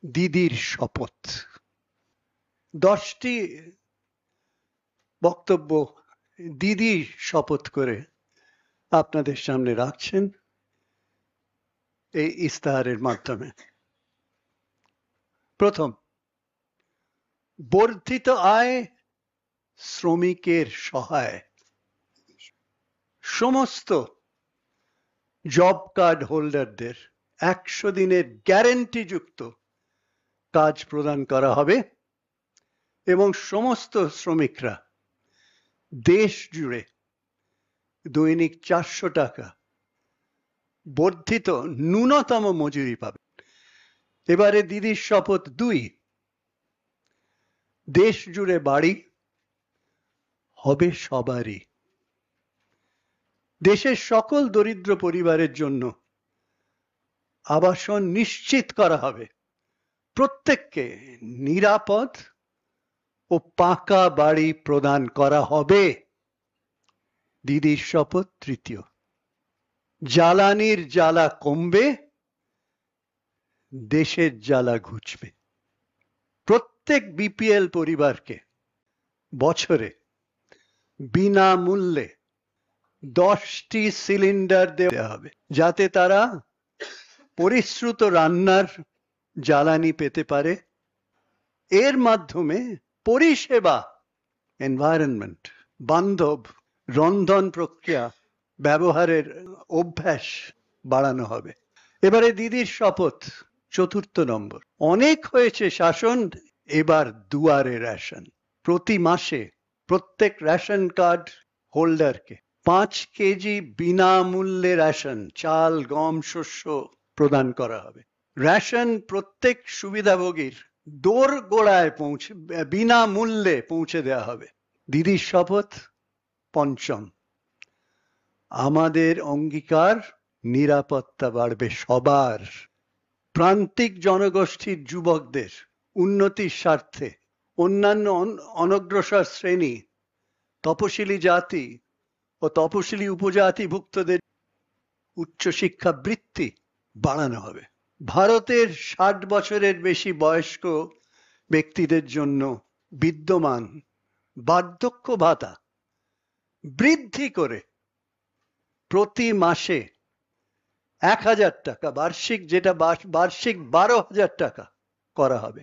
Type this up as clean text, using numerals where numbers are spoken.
দিদির শপথ। 10টি বক্তব্য দিদি শপথ করে আপনাদের সামনে রাখছেন এই ইস্তাহারের মাধ্যমে। প্রথম, বর্ধিত আয় শ্রমিকের সহায়। সমস্ত জব কার্ড হোল্ডারদের 100 দিনের গ্যারেন্টি যুক্ত কাজ প্রদান করা হবে এবং সমস্ত শ্রমিকরা দেশ জুড়ে দৈনিক 400 টাকা বর্ধিত ন্যূনতম মজুরি পাবে। এবারে দিদির শপথ 2, দেশ জুড়ে বাড়ি হবে সবারই। দেশের সকল দরিদ্র পরিবারের জন্য আবাসন নিশ্চিত করা হবে। প্রত্যেককে নিরাপদ ও পাকা বাড়ি প্রদান করা হবে। দিদির শপথ 3, জ্বালানির জ্বালা কমবে, দেশের জ্বালা ঘুচবে। প্রত্যেক বিপিএল পরিবারকে বছরে বিনামূল্যে 10টি সিলিন্ডার দেওয়া হবে, যাতে তারা পরিশ্রুত রান্নার জ্বালানি পেতে পারে। এর মাধ্যমে পরিষেবা এনভায়রনমেন্ট বান্ধব রন্ধন প্রক্রিয়া ব্যবহারের অভ্যাস বাড়ানো হবে। এবারে দিদির শপথ 4 নম্বর, অনেক হয়েছে শাসন, এবার দুয়ারে রেশন। প্রতি মাসে প্রত্যেক রেশন কার্ড হোল্ডারকে 5 কেজি বিনামূল্যে রেশন, চাল, গম, শস্য প্রদান করা হবে। রেশন প্রত্যেক সুবিধাভোগীর দোর গোড়ায় বিনামূল্যে পৌঁছে দেওয়া হবে। দিদির শপথ 5, আমাদের অঙ্গীকার, নিরাপত্তা বাড়বে সবার। প্রান্তিক জনগোষ্ঠীর যুবকদের উন্নতির স্বার্থে অন্যান্য অনগ্রসর শ্রেণী, তপশিলি জাতি ও তপশিলি উপজাতিভুক্তদের উচ্চশিক্ষা বৃত্তি বাড়ানো হবে। ভারতের 60 বছরের বেশি বয়স্ক ব্যক্তিদের জন্য বিদ্যমান বার্ধক্য ভাতা বৃদ্ধি করে প্রতি মাসে 1000 টাকা বার্ষিক, যেটা বার্ষিক 12,000 টাকা করা হবে।